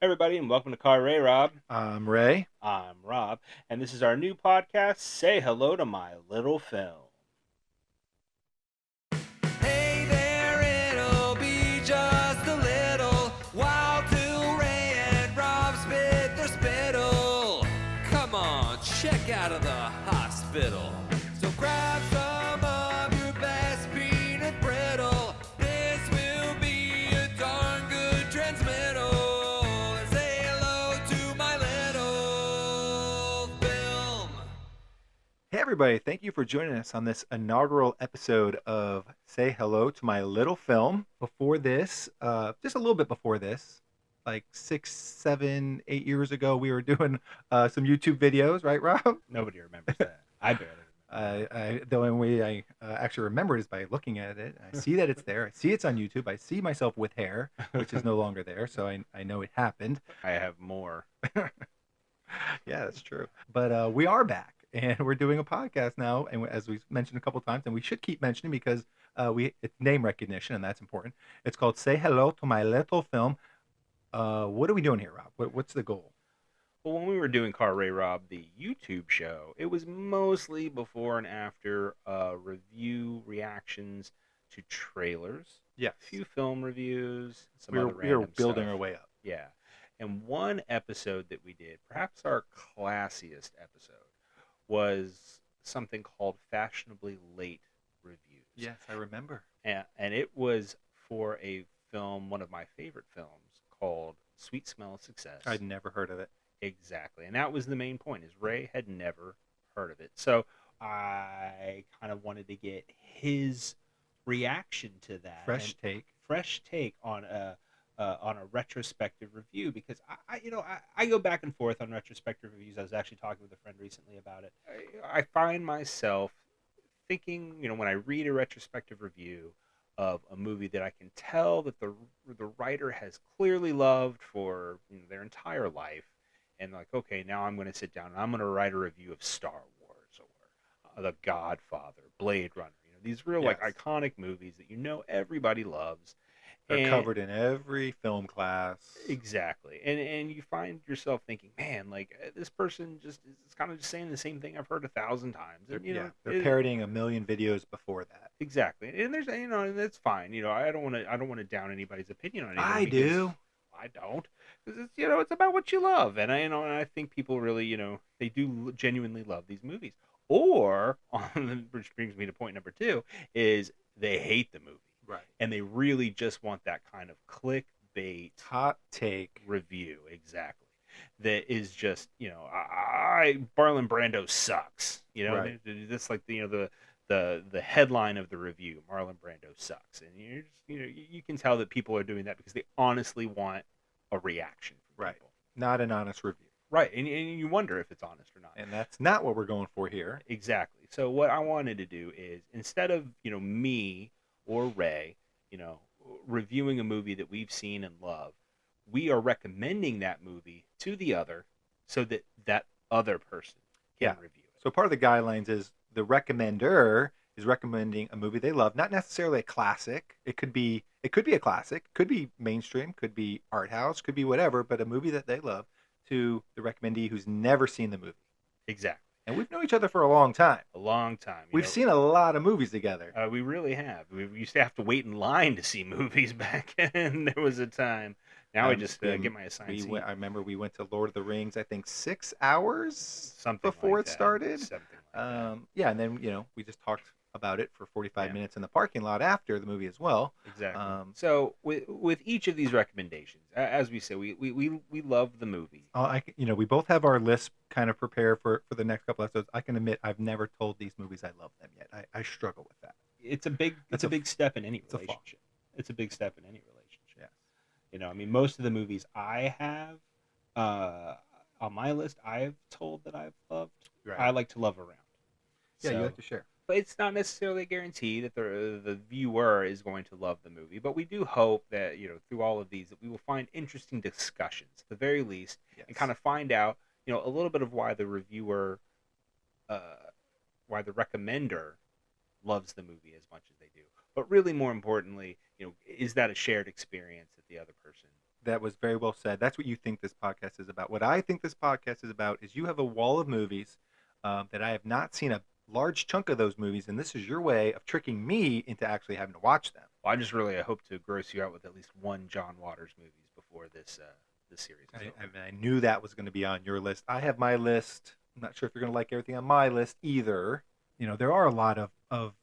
Everybody, and welcome to Car RayRob. I'm Ray. I'm Rob, and this is our new podcast, Say Hello to My Little Film. Hey there, it'll be just a little while till Ray and Rob spit their spittle. Come on, check out of the hospital. So grab some of your best peanut brittle. This will be a darn good transmittal. And say hello to my little film. Hey, everybody. Thank you for joining us on this inaugural episode of Say Hello to My Little Film. Before this, just a little bit before this, like 6, 7, 8 years ago, we were doing some YouTube videos, right, Rob? Nobody remembers that. I barely remember. The only way I actually remember it is by looking at it. I see that it's there. I see it's on YouTube. I see myself with hair, which is no longer there, so I know it happened. I have more. Yeah, that's true. But we are back, and we're doing a podcast now, and as we've mentioned a couple times, and we should keep mentioning because it's name recognition, and that's important. It's called Say Hello to My Little Film. What are we doing here, Rob? What's the goal? Well, when we were doing Car RayRob, the YouTube show, it was mostly before and after review reactions to trailers, Yes. a few film reviews, some We other were random building stuff. our way up. Yeah. And one episode that we did, perhaps our classiest episode, was something called Fashionably Late Reviews. Yes, I remember. And it was for a film, one of my favorite films, called Sweet Smell of Success. I'd never heard of it. Exactly. And that was the main point, is Ray had never heard of it. So I kind of wanted to get his reaction to that. Fresh take. Fresh take on a retrospective review, because I go back and forth on retrospective reviews. I was actually talking with a friend recently about it. I find myself thinking, when I read a retrospective review of a movie that I can tell that the writer has clearly loved for their entire life, and like, okay, now I'm going to sit down and I'm going to write a review of Star Wars or The Godfather, Blade Runner. These real Yes. iconic movies that everybody loves. They're covered in every film class. Exactly. And you find yourself thinking, man, like, this person just is kind of just saying the same thing I've heard 1,000 times. And, They're parodying a million videos before that. Exactly. And there's, and that's fine. I don't want to down anybody's opinion on anything. I do. I don't, because it's about what you love, and I think people really, they do genuinely love these movies. Or, which brings me to point number 2, is they hate the movie. Right. And they really just want that kind of clickbait hot take review. Exactly. That is just, Marlon Brando sucks. Right. That's like the headline of the review, Marlon Brando sucks. And you can tell that people are doing that because they honestly want a reaction from people. Not an honest review. Right. And you wonder if it's honest or not. And that's not what we're going for here. Exactly. So what I wanted to do is, instead of, me or Ray, reviewing a movie that we've seen and love, we are recommending that movie to the other so that that other person can review it. So part of the guidelines is the recommender is recommending a movie they love, not necessarily a classic. It could be a classic, could be mainstream, could be art house, could be whatever, but a movie that they love to the recommendee who's never seen the movie. Exactly. And we've known each other for a long time. A long time. We've seen a lot of movies together. We really have. We used to have to wait in line to see movies back then. There was a time. Now I just get my assigned seat. I remember we went to Lord of the Rings, I think 6 hours something before like it started. Something like that. Yeah, and then we just talked about it for 45 minutes in the parking lot after the movie as well. Exactly. So with each of these recommendations, as we say, we love the movie. We both have our list kind of prepared for the next couple episodes. I can admit I've never told these movies I love them yet. I struggle with that. It's a big step in any relationship. It's a big step in any relationship. Yeah. Most of the movies I have on my list, I've told that I've loved. Right. I like to love around. Yeah, you have to share. But it's not necessarily a guarantee that the viewer is going to love the movie. But we do hope that, through all of these, that we will find interesting discussions, at the very least, and kind of find out, a little bit of why the reviewer, why the recommender loves the movie as much as they do. But really, more importantly, is that a shared experience that the other person That was very well said. That's what you think this podcast is about. What I think this podcast is about is you have a wall of movies that I have not seen a large chunk of those movies, and this is your way of tricking me into actually having to watch them. Well, I hope to gross you out with at least one John Waters movies before this series is over. I knew that was going to be on your list. I have my list. I'm not sure if you're going to like everything on my list either. You know, there are a lot of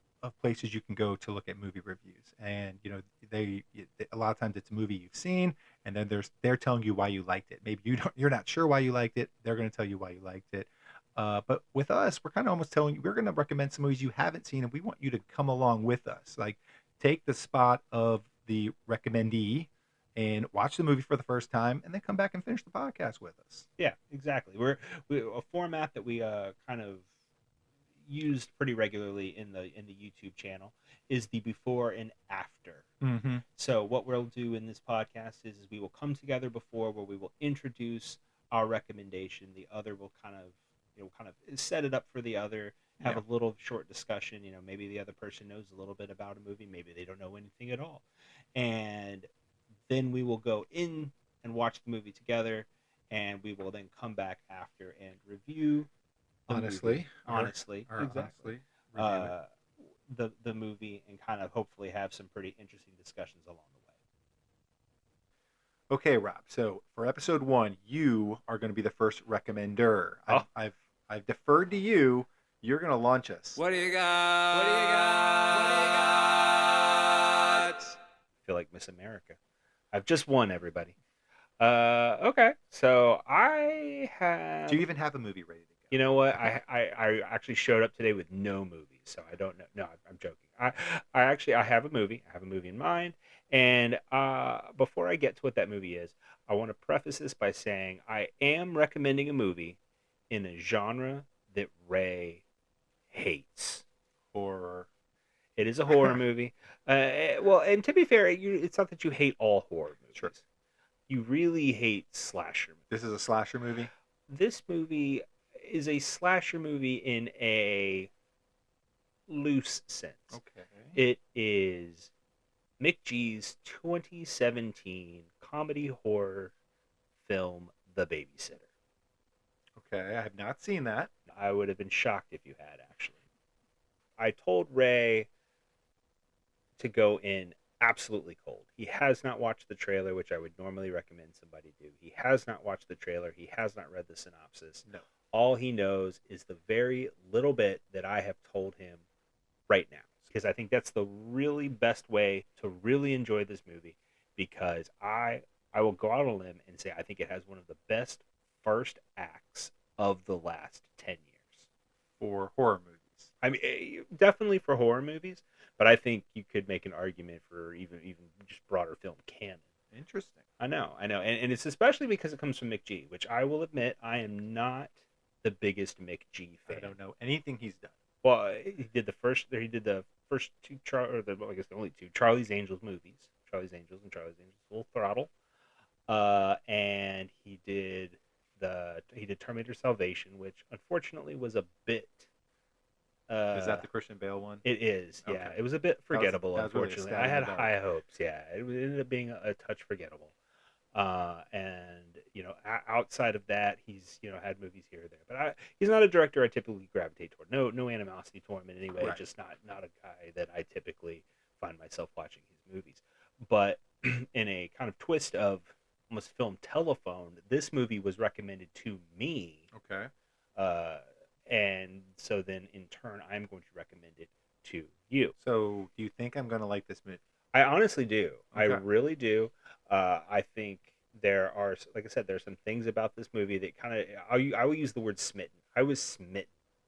places you can go to look at movie reviews, and you know, a lot of times it's a movie you've seen, and then they're telling you why you liked it. Maybe you're not sure why you liked it. They're going to tell you why you liked it. But with us, we're kind of almost telling you we're going to recommend some movies you haven't seen, and we want you to come along with us. Like, take the spot of the recommendee and watch the movie for the first time, and then come back and finish the podcast with us. Yeah, exactly. We a format that we kind of used pretty regularly in the YouTube channel is the before and after. Mm-hmm. So what we'll do in this podcast is we will come together before, where we will introduce our recommendation. The other will kind of set it up for the other, have a little short discussion. You know, maybe the other person knows a little bit about a movie, maybe they don't know anything at all, and then we will go in and watch the movie together, and we will then come back after and review Honestly, exactly. The movie, and kind of hopefully have some pretty interesting discussions along the way. Okay, Rob. So for episode 1, you are going to be the first recommender. Oh. I've deferred to you. You're going to launch us. What do you got? What do you got? What do you got? I feel like Miss America. I've just won, everybody. Okay, so I have. Do you even have a movie ready to go? You know what? I actually showed up today with no movies, so I don't know. No, I'm joking. I have a movie. I have a movie in mind, and before I get to what that movie is, I want to preface this by saying I am recommending a movie in a genre that Ray hates. Horror. It is a horror movie. Well, and to be fair, it's not that you hate all horror movies. Sure. You really hate slasher movies. This is a slasher movie? This movie is a slasher movie in a loose sense. Okay. It is Mick G's 2017 comedy horror film, The Babysitter. Okay, I have not seen that. I would have been shocked if you had, actually. I told Ray to go in absolutely cold. He has not watched the trailer, which I would normally recommend somebody do. He has not watched the trailer. He has not read the synopsis. No. All he knows is the very little bit that I have told him right now. Because I think that's the really best way to really enjoy this movie. Because I will go out on a limb and say I think it has one of the best first acts of the last 10 years. For horror movies. I mean, definitely for horror movies, but I think you could make an argument for even just broader film canon. Interesting. I know, and it's especially because it comes from Mick G, which I will admit I am not the biggest Mick G fan. I don't know anything he's done. Well, he did the first two, I guess the only two Charlie's Angels movies, Charlie's Angels and Charlie's Angels Full Throttle, and he did Terminator Salvation, which unfortunately was a bit. Is that the Christian Bale one? It is, yeah. Okay. It was a bit forgettable, that was really unfortunately. a stab I in had the dark. high hopes, yeah. It ended up being a touch forgettable. And, you know, outside of that, he's, you know, had movies here or there. But he's not a director I typically gravitate toward. No animosity toward him in any way. Right. Just not a guy that I typically find myself watching his movies. But in a kind of twist of almost film telephone, this movie was recommended to me. Okay. And so then in turn, I'm going to recommend it to you. So, do you think I'm going to like this movie? I honestly do. Okay. I really do. I think there are, like I said, there's some things about this movie that kind of, I will use the word smitten. I was smitten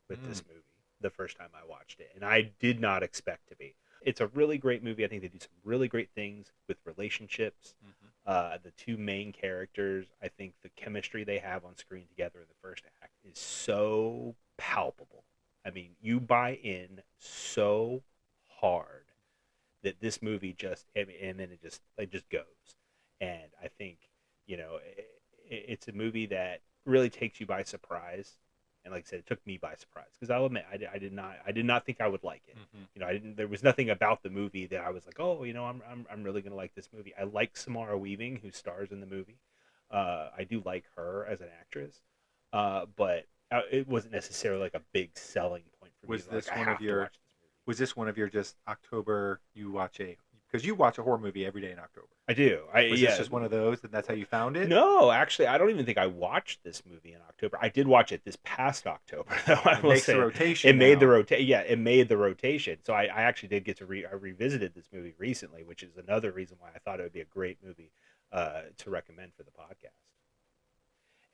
with this movie the first time I watched it, and I did not expect to be. It's a really great movie. I think they do some really great things with relationships. The two main characters, I think the chemistry they have on screen together in the first act is so palpable. I mean, you buy in so hard that this movie just, and then it just goes. And I think, you know, it's a movie that really takes you by surprise And like I said, it took me by surprise because I'll admit I did not think I would like it. Mhm. You know, I didn't. There was nothing about the movie that I was like, oh, you know, I'm really gonna like this movie. I like Samara Weaving, who stars in the movie. I do like her as an actress, but it wasn't necessarily like a big selling point for me. Was Like this I one have of to your? watch this movie. Was this one of your just October? You watch because you watch a horror movie every day in October. I do. Was this just one of those, and that's how you found it? No, actually, I don't even think I watched this movie in October. I did watch it this past October, though. I It will makes the say rotation. it made the now. rotation. Yeah, it made the rotation. So I actually did get to I revisited this movie recently, which is another reason why I thought it would be a great movie to recommend for the podcast.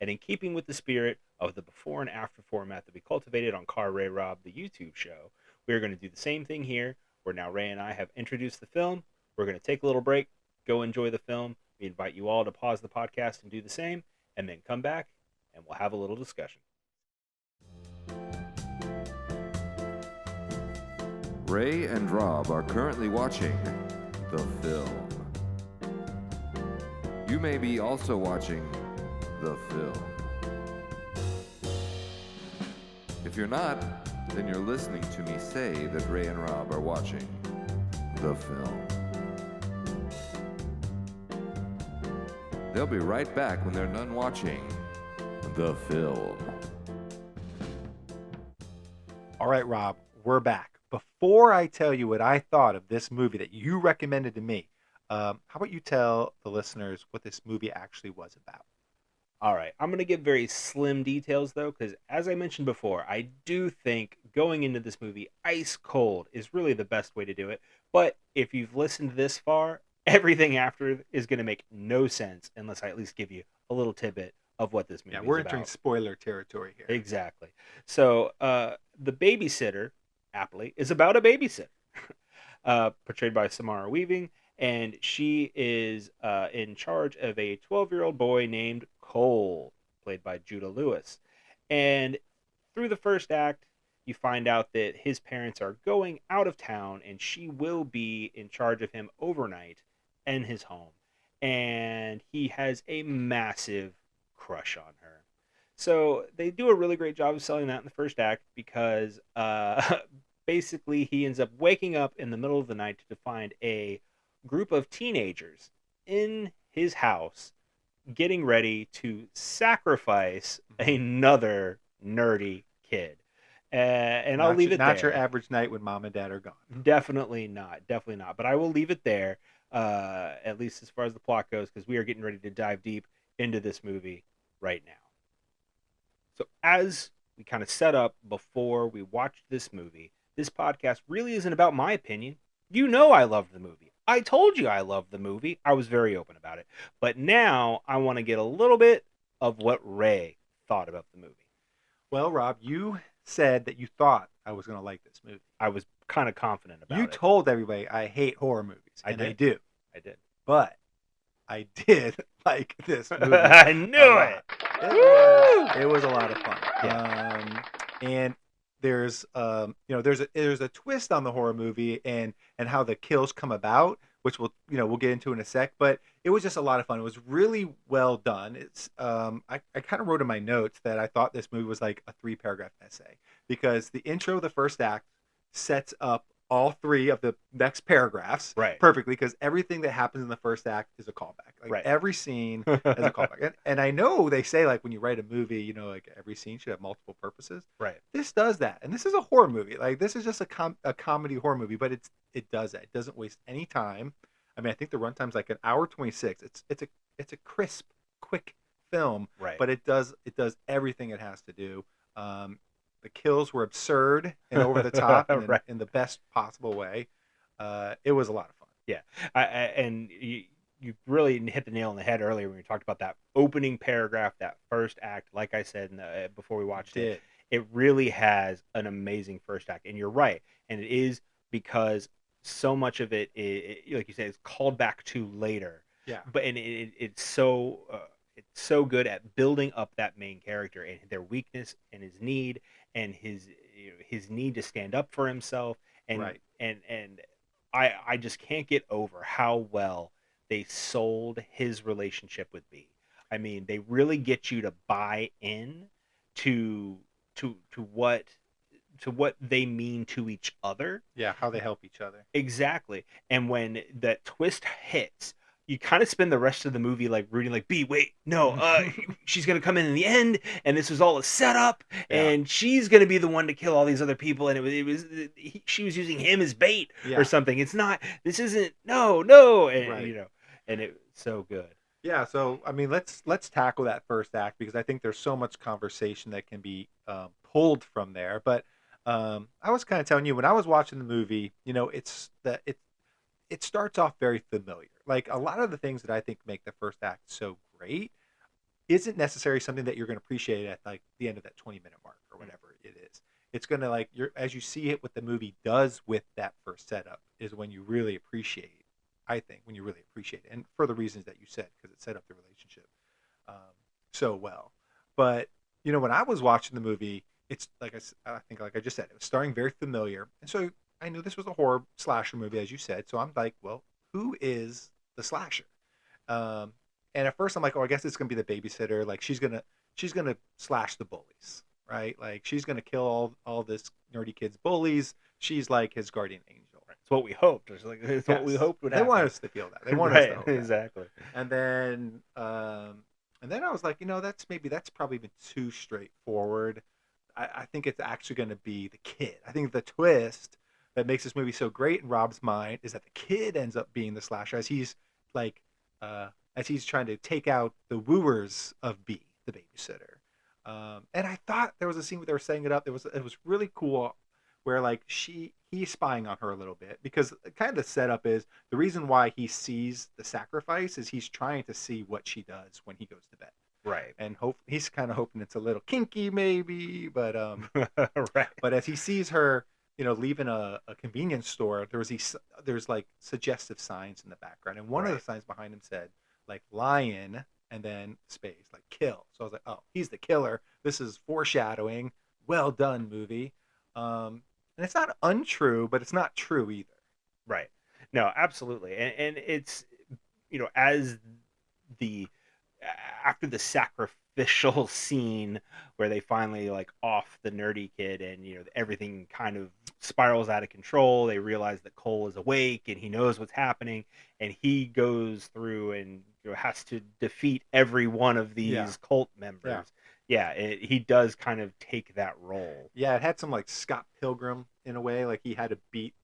And in keeping with the spirit of the before and after format that we cultivated on Car RayRob, the YouTube show, we're going to do the same thing here, where now Ray and I have introduced the film. We're going to take a little break, go enjoy the film. We invite you all to pause the podcast and do the same, and then come back, and we'll have a little discussion. Ray and Rob are currently watching the film. You may be also watching the film. If you're not, then you're listening to me say that Ray and Rob are watching the film. They'll be right back when they're done watching the film. All right, Rob, we're back. Before I tell you what I thought of this movie that you recommended to me, how about you tell the listeners what this movie actually was about? All right, I'm going to give very slim details, though, because as I mentioned before, I do think going into this movie ice cold is really the best way to do it. But if you've listened this far, everything after is going to make no sense unless I at least give you a little tidbit of what this movie is about. Yeah, we're entering spoiler territory here. Exactly. So, The Babysitter, aptly, is about a babysitter, portrayed by Samara Weaving, and she is in charge of a 12-year-old boy named Cole, played by Judah Lewis. And through the first act, you find out that his parents are going out of town, and she will be in charge of him overnight in his home. And he has a massive crush on her. So they do a really great job of selling that in the first act because basically he ends up waking up in the middle of the night to find a group of teenagers in his house getting ready to sacrifice another nerdy kid. And I'll leave it there. Not your average night when mom and dad are gone. Definitely not. Definitely not. But I will leave it there, at least as far as the plot goes, because we are getting ready to dive deep into this movie right now. So as we kind of set up before we watched this movie, this podcast really isn't about my opinion. You know I love the movie. I told you I love the movie. I was very open about it. But now I want to get a little bit of what Ray thought about the movie. Well, Rob, you said that you thought I was going to like this movie. I was kind of confident about it. You told everybody I hate horror movies, and I do. I did. But I did like this movie. I knew it. It was a lot of fun. Yeah. And there's there's a twist on the horror movie and how the kills come about, which we'll get into in a sec. But it was just a lot of fun. It was really well done. It's I kind of wrote in my notes that I thought this movie was like a 3-paragraph essay because the intro of the first act sets up all 3 of the next paragraphs perfectly because everything that happens in the first act is a callback. Like every scene is a callback. And I know they say like when you write a movie, like every scene should have multiple purposes. Right. This does that. And this is a horror movie. Like this is just a comedy horror movie, but it does that. It doesn't waste any time. I mean, I think the runtime's like 1:26. It's a crisp, quick film, but it does everything it has to do. The kills were absurd and over the top in the best possible way. It was a lot of fun. Yeah, and you really hit the nail on the head earlier when we talked about that opening paragraph, that first act. Like I said before we watched it really has an amazing first act. And you're right, and it is because so much of it, like you said, is called back to later. Yeah, but it's so good at building up that main character and their weakness and his need and his need to stand up for himself and I just can't get over how well they sold his relationship with B. I mean, they really get you to buy in to to what they mean to each other. Yeah, how they help each other. Exactly. And when that twist hits, you kind of spend the rest of the movie like rooting, like, B, wait, no, she's gonna come in the end, and this was all a setup, Yeah. and she's gonna be the one to kill all these other people, and she was using him as bait Yeah. or something. It's not. This isn't. No, and Right. and it's so good. Yeah, so I mean, let's tackle that first act because I think there's so much conversation that can be pulled from there. But I was kind of telling you when I was watching the movie, it starts off very familiar. Like a lot of the things that I think make the first act so great isn't necessarily something that you're going to appreciate at like the end of that 20-minute mark or whatever it is. It's going to as you see it, what the movie does with that first setup is when you really appreciate. I think when you really appreciate it, and for the reasons that you said, because it set up the relationship um, so well. But when I was watching the movie, it's like I think, like I just said, it was starting very familiar, and so I knew this was a horror slasher movie, as you said. So I'm like, well, who is the slasher? Um, and at first I'm like, oh, I guess it's gonna be the babysitter. Like she's gonna slash the bullies, right? Like she's gonna kill all this nerdy kid's bullies. She's like his guardian angel. It's what we hoped. It's what we hoped would They happen. want us to feel that. They want us to hope that. Exactly. And then I was like, that's probably been too straightforward. I think it's actually going to be the kid. I think the twist that makes this movie so great in Rob's mind is that the kid ends up being the slasher as he's trying to take out the wooers of B, the babysitter. And I thought there was a scene where they were setting it up. It was really cool where like he's spying on her a little bit because kind of the setup is the reason why he sees the sacrifice is he's trying to see what she does when he goes to bed. Right. And he's kind of hoping it's a little kinky maybe, but right. But as he sees her, leaving a convenience store, there's like suggestive signs in the background, and one of the signs behind him said like lion and then space like kill. So I was like, oh, he's the killer. This is foreshadowing. Well done, movie. And it's not untrue, but it's not true either. Right. No, absolutely. And it's, as after the sacrificial scene where they finally like off the nerdy kid and, everything kind of spirals out of control. They realize that Cole is awake and he knows what's happening. And he goes through and has to defeat every one of these cult members. Yeah, he does kind of take that role. Yeah, it had some like Scott Pilgrim in a way, like he had to beat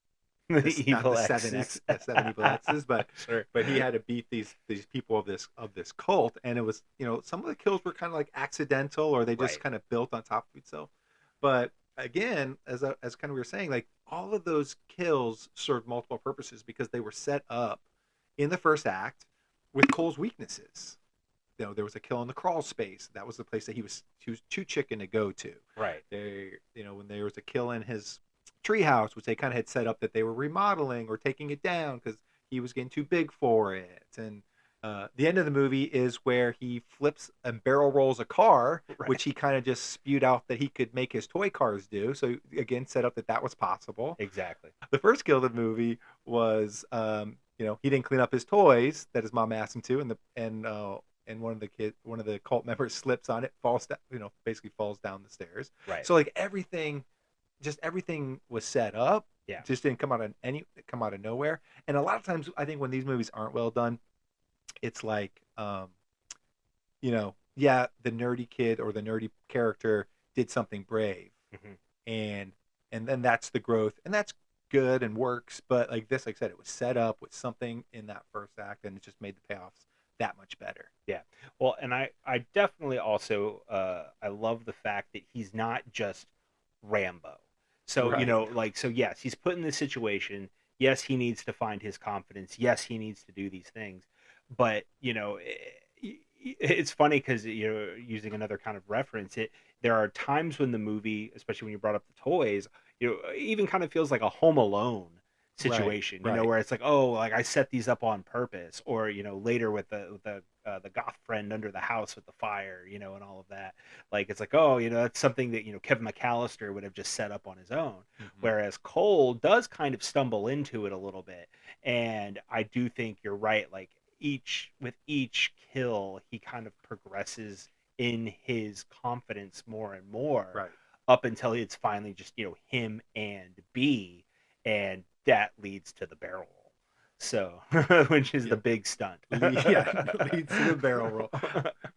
the evil seven evil X's, but sure. But he had to beat these people of this cult, and it was some of the kills were kind of like accidental, or they just kind of built on top of itself. But again, as kind of we were saying, like all of those kills served multiple purposes because they were set up in the first act with Cole's weaknesses. There was a kill in the crawl space. That was the place that he was too chicken to go to. Right. When there was a kill in his treehouse, which they kind of had set up that they were remodeling or taking it down because he was getting too big for it. And the end of the movie is where he flips and barrel rolls a car, which he kind of just spewed out that he could make his toy cars do. So again, set up that was possible. Exactly. The first kill of the movie was, he didn't clean up his toys that his mom asked him to, and one of the cult members slips on it, falls down, basically falls down the stairs. Right. So like everything was set up. Yeah. Just didn't come out of nowhere. And a lot of times I think when these movies aren't well done, it's like, the nerdy kid or the nerdy character did something brave. Mm-hmm. And then that's the growth, and that's good and works. But like this, like I said, it was set up with something in that first act, and it just made the payoffs that much better. Yeah. Well, and I definitely also I love the fact that he's not just Rambo. So, so yes, he's put in this situation. Yes, he needs to find his confidence. Yes, he needs to do these things. But, it's funny because, using another kind of reference, there are times when the movie, especially when you brought up the toys, even kind of feels like a Home Alone situation, where it's like, oh, like I set these up on purpose, or later with the goth friend under the house with the fire, and all of that. Like it's like, oh, that's something that Kevin McAllister would have just set up on his own. Mm-hmm. Whereas Cole does kind of stumble into it a little bit, and I do think you're right. Like with each kill, he kind of progresses in his confidence more and more. Right. up until it's finally just, him and B, and that leads to the barrel roll. So, which is the Yep. big stunt. Yeah, leads to the barrel roll.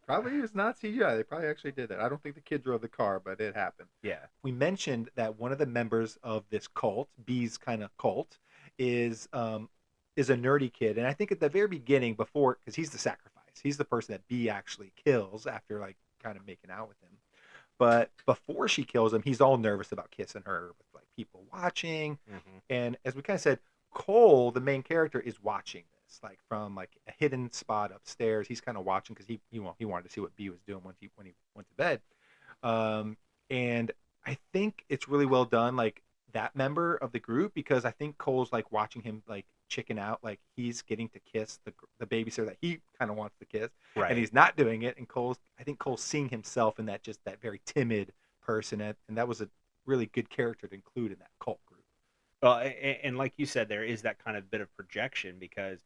Probably was not CGI. They probably actually did that. I don't think the kid drove the car, but it happened. Yeah. We mentioned that one of the members of this cult, B's kind of cult, is a nerdy kid, and I think at the very beginning, because he's the sacrifice, he's the person that B actually kills after like kind of making out with him. But before she kills him, he's all nervous about kissing her with like people watching. Mm-hmm. And as we kind of said, Cole, the main character, is watching this like from like a hidden spot upstairs. He's kind of watching because he wanted to see what B was doing when he went to bed. And I think it's really well done, like that member of the group, because I think Cole's like watching him like chicken out, like he's getting to kiss the babysitter that he kind of wants to kiss, Right. and he's not doing it. And I think Cole's seeing himself in that very timid person, and that was a really good character to include in that cult group. Well, and like you said, there is that kind of bit of projection because,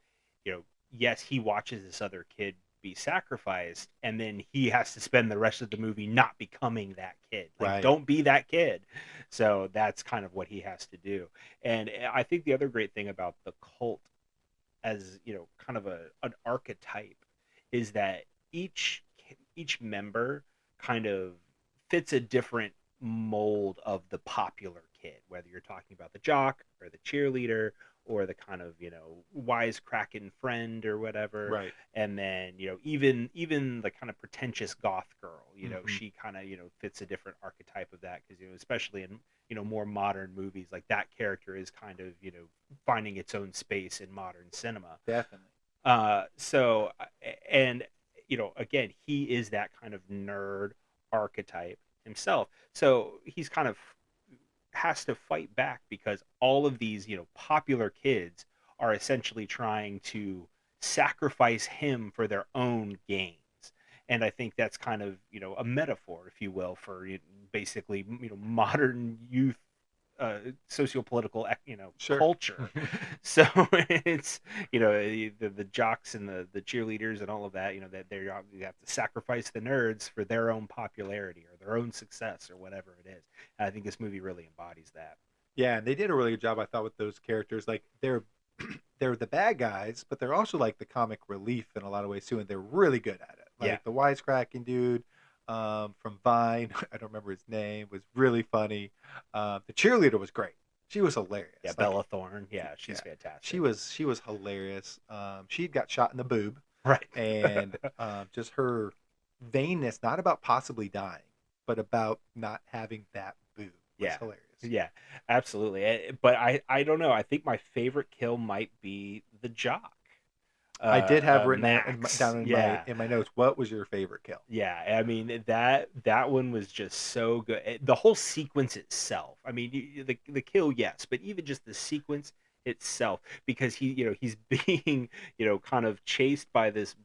yes, he watches this other kid be sacrificed, and then he has to spend the rest of the movie not becoming that kid. Like, Right. Don't be that kid. So that's kind of what he has to do. And I think the other great thing about the cult as, kind of an archetype is that each member kind of fits a different mold of the popular kid, whether you're talking about the jock or the cheerleader or the kind of wisecracking friend or whatever, Right. and then even the kind of pretentious goth girl, Mhm. she kind of fits a different archetype of that, because especially in more modern movies, like that character is kind of finding its own space in modern cinema. Definitely. So and again, he is that kind of nerd archetype himself, so he's kind of has to fight back because all of these popular kids are essentially trying to sacrifice him for their own gains. And I think that's kind of a metaphor, if you will, for basically modern youth socio-political Sure. culture. So it's the jocks and the cheerleaders and all of that, that you have to sacrifice the nerds for their own popularity or their own success or whatever it is. And I think this movie really embodies that. Yeah, and they did a really good job, I thought, with those characters. Like they're the bad guys, but they're also like the comic relief in a lot of ways too, and they're really good at it. Like Yeah. the wisecracking dude from Vine, I don't remember his name, was really funny. The cheerleader was great. She was hilarious. Yeah, Like, Bella Thorne. Yeah, she's fantastic. she was hilarious. She got shot in the boob, right. and just her vainness, not about possibly dying, but about not having that boob, was hilarious. Yeah, absolutely. But I don't know. I think my favorite kill might be the jock. I did have written Max. down in my notes. What was your favorite kill? Yeah, I mean that one was just so good. The whole sequence itself. I mean, the kill, yes, but even just the sequence itself, because he's being kind of chased by this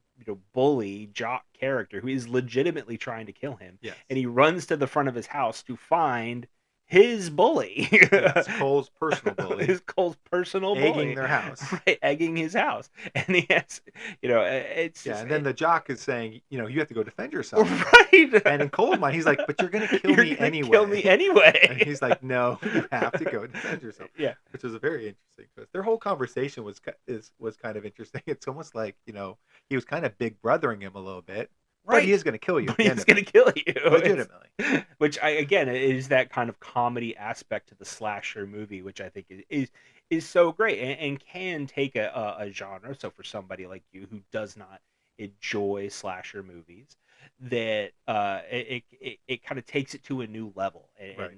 bully jock character who is legitimately trying to kill him. Yes. And he runs to the front of his house to find his bully. Yes, Cole's personal bully. His Cole's personal bully. Egging their house. Right, egging his house. And he has, it's yeah, just, and then the jock is saying, you have to go defend yourself. Right. And in Cole's mind, he's like, but you're going to kill me anyway. Kill me anyway. And he's like, no, you have to go defend yourself. Yeah. Which is a very interesting twist. Their whole conversation was kind of interesting. It's almost like, he was kind of big brothering him a little bit. Right. But he is going to kill you. But he's going to kill you. Legitimately. Which, again, is that kind of comedy aspect to the slasher movie, which I think is so great and can take a genre. So for somebody like you who does not enjoy slasher movies, that it kind of takes it to a new level. And, right.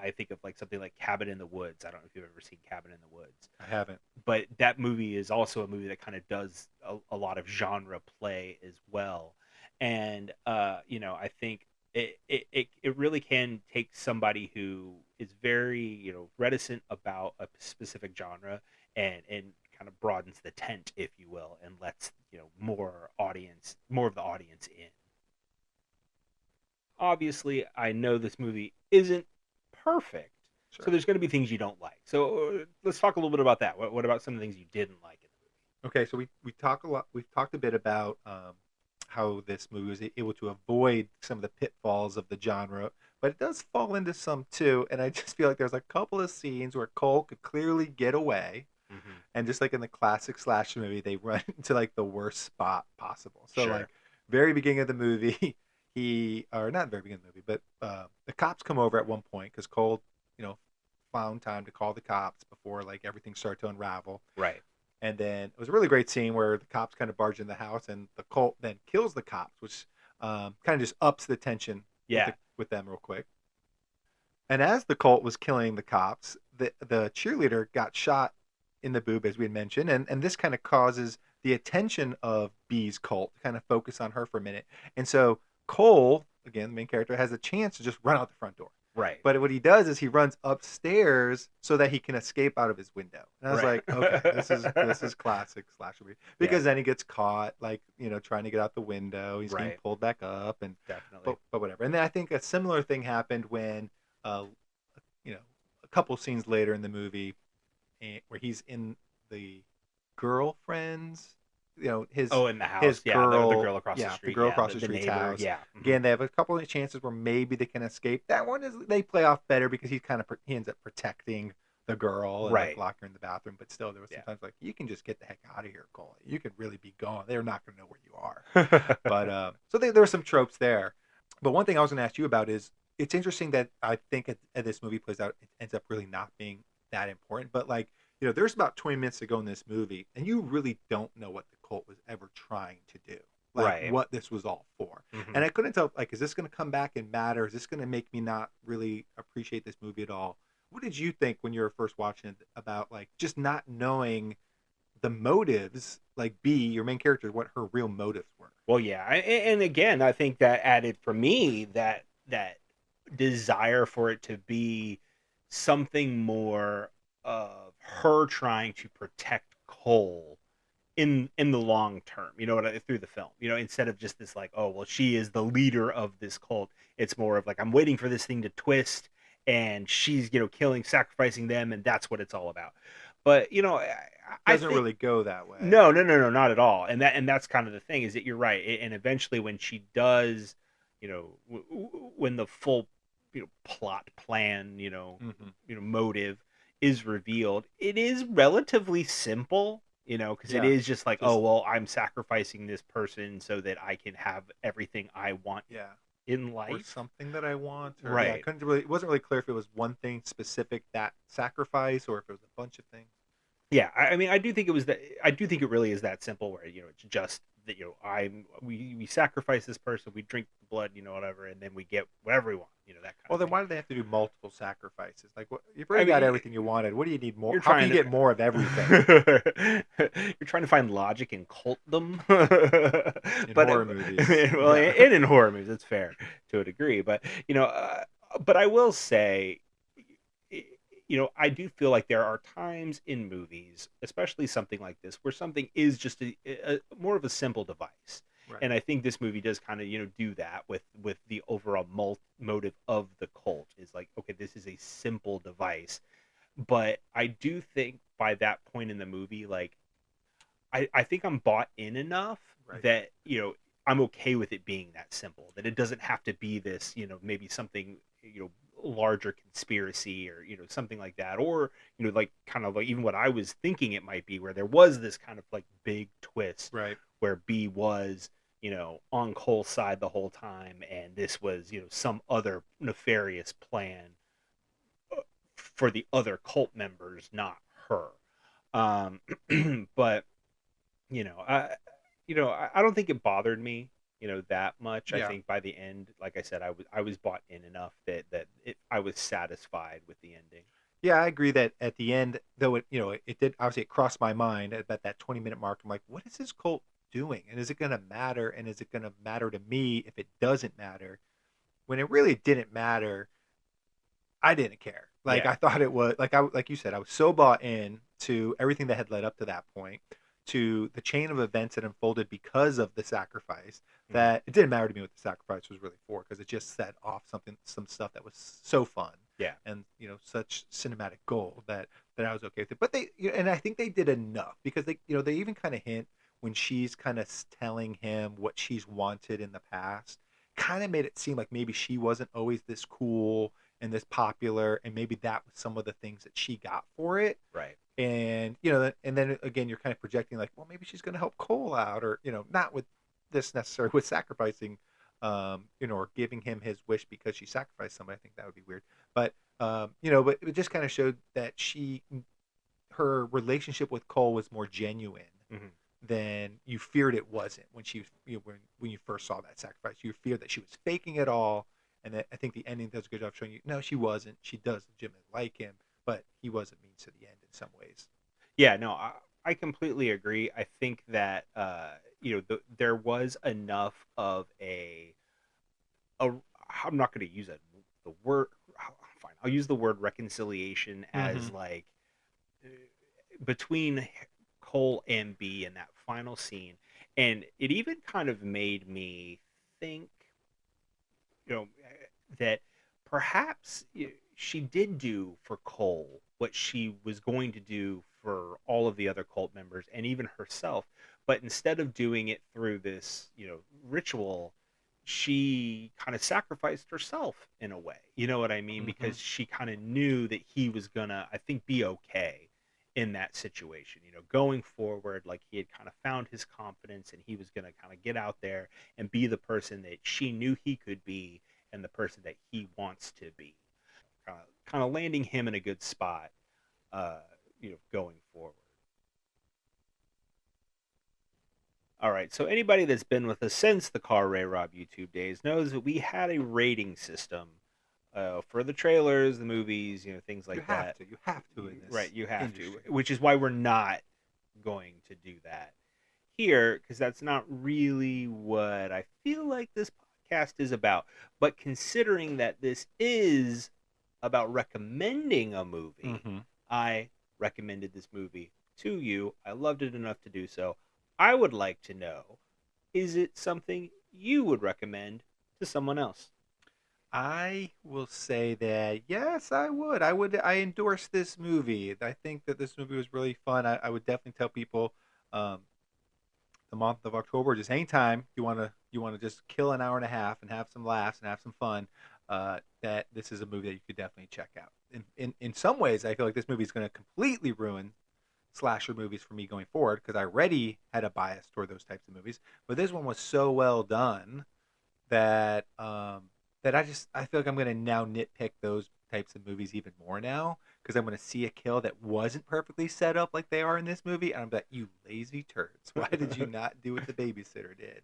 I think of like something like Cabin in the Woods. I don't know if you've ever seen Cabin in the Woods. I haven't. But that movie is also a movie that kind of does a lot of genre play as well. And I think it really can take somebody who is very reticent about a specific genre and kind of broadens the tent, if you will, and lets more of the audience in. Obviously, I know this movie isn't perfect, Sure. so there's going to be things you don't like. So let's talk a little bit about that. What about some of the things you didn't like in the movie? Okay, so we talk a lot. We've talked a bit about how this movie was able to avoid some of the pitfalls of the genre but it does fall into some too. And I just feel like there's a couple of scenes where Cole could clearly get away. Mm-hmm. And just like in the classic slasher movie, they run into like the worst spot possible. So Sure. like very beginning of the movie, or not very beginning of the movie, but the cops come over at one point because Cole, found time to call the cops before like everything started to unravel. Right. And then it was a really great scene where the cops kind of barge in the house and the Colt then kills the cops, which kind of just ups the tension Yeah. with them real quick. And as the Colt was killing the cops, the cheerleader got shot in the boob, as we had mentioned. And this kind of causes the attention of B's Colt to kind of focus on her for a minute. And so Cole, again, the main character, has a chance to just run out the front door. Right. But what he does is he runs upstairs so that he can escape out of his window. And I was Right. like, okay, this is classic slasher movie. Because then he gets caught, like, trying to get out the window. He's getting Right. pulled back up, and Definitely. but whatever. And then I think a similar thing happened when, a couple scenes later in the movie, where he's in the girlfriend's, his in the house. his Yeah. girl, The girl across the street. the girl yeah, across the the street's neighbor. house. Yeah. Again, they have a couple of chances where maybe they can escape. That one is they play off better because he ends up protecting the girl and like Right. lock her in the bathroom. But still, there was Yeah. sometimes like, you can just get the heck out of here, Cole. You could really be gone. They're not going to know where you are. But so there were some tropes there. But one thing I was going to ask you about is, it's interesting that I think as this movie plays out, it ends up really not being that important. But like, there's about 20 minutes to go in this movie, and you really don't know what the cult was ever trying to do. Like, Right. what this was all for. Mhm. And I couldn't tell, like, is this going to come back and matter? Is this going to make me not really appreciate this movie at all? What did you think when you were first watching it about, like, just not knowing the motives, like your main character, what her real motives were? Well, yeah, and again, I think that added for me that desire for it to be something more of her trying to protect Cole in the long term, through the film, instead of just this like, oh well, she is the leader of this cult. It's more of like, I'm waiting for this thing to twist, and she's sacrificing them, and that's what it's all about. But I Doesn't think, really go that way. no, not at all. And that's kind of the thing, is that you're right. And eventually, when she does, when the full, plot plan, motive is revealed, it is relatively simple, because it Yeah. is just like, Just- oh well, I'm sacrificing this person so that I can have everything I want Yeah. in Or life. something that I want. Or, Right. Yeah, it wasn't really clear if it was one thing specific, that sacrifice, or if it was a bunch of things. Yeah, I mean, I do think it really is that simple, where it's just that we sacrifice this person, we drink the blood, whatever, and then we get whatever we want, that kind Well, of then thing. why do they have to do multiple sacrifices? Like, you've already got everything you wanted. What do you need more? You're How can trying you to- get more of everything? You're trying to find logic in cultdom. In But horror movies. well, Yeah. and in horror movies, it's fair to a degree. But but I will say, I do feel like there are times in movies, especially something like this, where something is just a more of a simple device. Right. And I think this movie does kind of, do that with the overall motive of the cult, is like, okay, this is a simple device. But I do think by that point in the movie, like, I think I'm bought in enough Right. that, I'm okay with it being that simple, that it doesn't have to be this, maybe something, larger conspiracy, or, something like that. Or, like, kind of like even what I was thinking it might be, where there was this kind of like big twist, Right. where B was, on Cole's side the whole time, and this was, some other nefarious plan for the other cult members, not her. But I don't think it bothered me, that much. Yeah. I think by the end, like I said, I was bought in enough that I was satisfied with the ending. Yeah, I agree that at the end, though, it did, obviously it crossed my mind at that 20-minute mark. I'm like, what is this cult doing? And is it going to matter? And is it going to matter to me if it doesn't matter? When it really didn't matter, I didn't care. Like, Yeah. I thought it was, like you said, I was so bought in to everything that had led up to that point, to the chain of events that unfolded because of the sacrifice, Mhm. that it didn't matter to me what the sacrifice was really for, because it just set off some stuff that was so fun. Yeah. And such cinematic gold that I was okay with it. But they, and I think they did enough, because they even kind of hint when she's kind of telling him what she's wanted in the past, kind of made it seem like maybe she wasn't always this cool and this popular, and maybe that was some of the things that she got for it. Right. And and then again, you're kind of projecting like, well, maybe she's going to help Cole out, or not with this necessarily with sacrificing, or giving him his wish because she sacrificed somebody. I think that would be weird, but but it just kind of showed that her relationship with Cole was more genuine Mm-hmm. than you feared it wasn't when she when you first saw that sacrifice. You feared that she was faking it all, and that I think the ending does a good job showing you no, she wasn't. She does legitimately like him, but he wasn't means to the end in some ways. Yeah, no, I completely agree. I think that there was enough of a I'm not going to use the word. Fine, I'll use the word reconciliation as Mm-hmm. like between Cole and B in that final scene, and it even kind of made me think, that perhaps she did do for Cole what she was going to do for all of the other cult members and even herself, but instead of doing it through this, ritual, she kind of sacrificed herself in a way. You know what I mean? Mm-hmm. Because she kind of knew that he was gonna, I think, be okay in that situation. Going forward, like he had kind of found his confidence and he was gonna kind of get out there and be the person that she knew he could be and the person that he wants to be. Kind of landing him in a good spot, going forward. All right, so anybody that's been with us since the Car RayRob YouTube days knows that we had a rating system for the trailers, the movies, things You like have that. to. You have to in this Right, you have industry. to, which is why we're not going to do that here, because that's not really what I feel like this podcast is about. But considering that this is about recommending a movie, Mm-hmm. I recommended this movie to you. I loved it enough to do so. I would like to know, is it something you would recommend to someone else? I will say that yes, I would. I endorse this movie. I think that this movie was really fun. I would definitely tell people, um, the month of October, just anytime you want to just kill an hour and a half and have some laughs and have some fun, that this is a movie that you could definitely check out. In some ways, I feel like this movie is going to completely ruin slasher movies for me going forward because I already had a bias toward those types of movies. But this one was so well done that I feel like I'm gonna now nitpick those types of movies even more now because I'm gonna see a kill that wasn't perfectly set up like they are in this movie, and I'm like, you lazy turds, why did you not do what the babysitter did?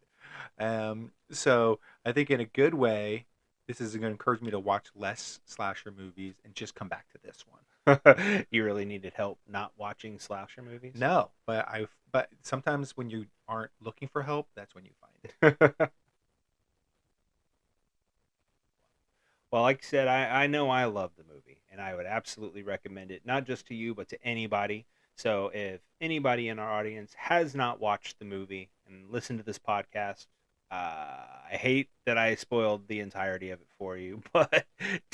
So I think in a good way, this is gonna encourage me to watch less slasher movies and just come back to this one. You really needed help not watching slasher movies? No, but sometimes when you aren't looking for help, that's when you find it. Well, like I said, I know I love the movie, and I would absolutely recommend it, not just to you, but to anybody. So if anybody in our audience has not watched the movie and listened to this podcast, I hate that I spoiled the entirety of it for you, but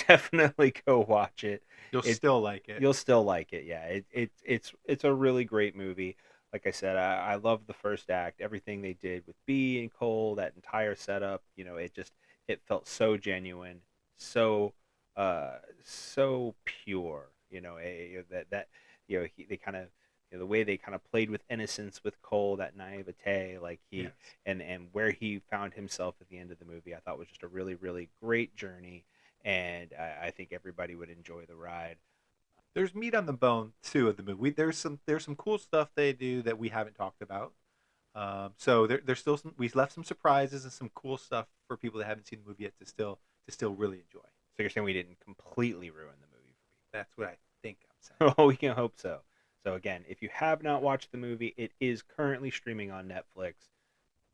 definitely go watch it. You'll It still like it. You'll still like it. Yeah, it's a really great movie. Like I said, I love the first act, everything they did with B and Cole, that entire setup. It felt so genuine, so pure. They kind of, the way they kind of played with innocence with Cole, that naivete, like he Yes. and where he found himself at the end of the movie, I thought was just a really really great journey, and I think everybody would enjoy the ride. There's meat on the bone too of the movie. There's some cool stuff they do that we haven't talked about. So there's still we left some surprises and some cool stuff for people that haven't seen the movie yet to still really enjoy. So you're saying we didn't completely ruin the movie That's what I think I'm saying. for people? Oh, we can hope so. So again, if you have not watched the movie, it is currently streaming on Netflix.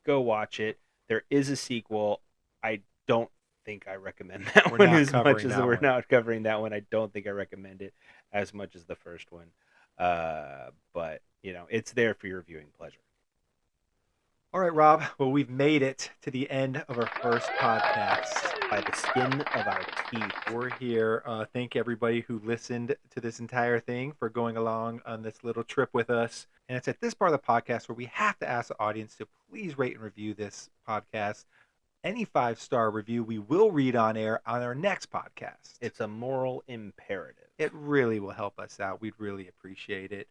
Go watch it. There is a sequel. I don't think I recommend that We're one not as much covering as that we're one. not covering that one. I don't think I recommend it as much as the first one. But it's there for your viewing pleasure. All right, Rob. Well, we've made it to the end of our first podcast. By the skin of our teeth. We're here. Thank everybody who listened to this entire thing for going along on this little trip with us. And it's at this part of the podcast where we have to ask the audience to please rate and review this podcast. Any 5-star review we will read on air on our next podcast. It's a moral imperative. It really will help us out. We'd really appreciate it.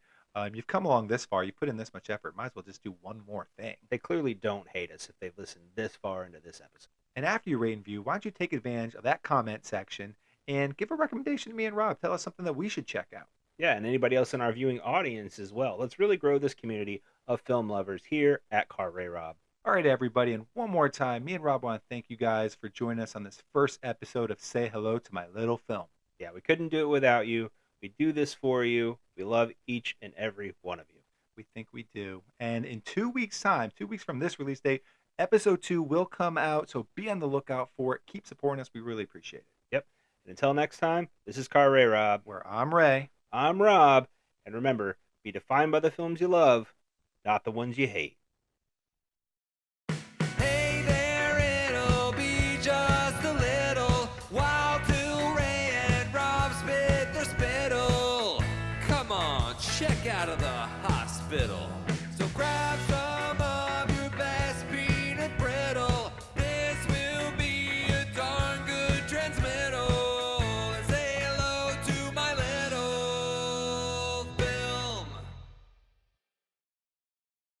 You've come along this far. You put in this much effort. Might as well just do one more thing. They clearly don't hate us if they've listened this far into this episode. And after you rate and view, why don't you take advantage of that comment section and give a recommendation to me and Rob. Tell us something that we should check out. Yeah, and anybody else in our viewing audience as well. Let's really grow this community of film lovers here at Car RayRob. All right, everybody, and one more time, me and Rob want to thank you guys for joining us on this first episode of Say Hello to My Little Film. Yeah, we couldn't do it without you. We do this for you. We love each and every one of you. We think we do. And in 2 weeks' time, 2 weeks from this release date, episode 2 will come out, so be on the lookout for it. Keep supporting us. We really appreciate it. Yep. And until next time, this is Car RayRob. Where I'm Ray. I'm Rob. And remember, be defined by the films you love, not the ones you hate. Hey there, it'll be just a little while till Ray and Rob spit their spittle. Come on, check out of the hospital.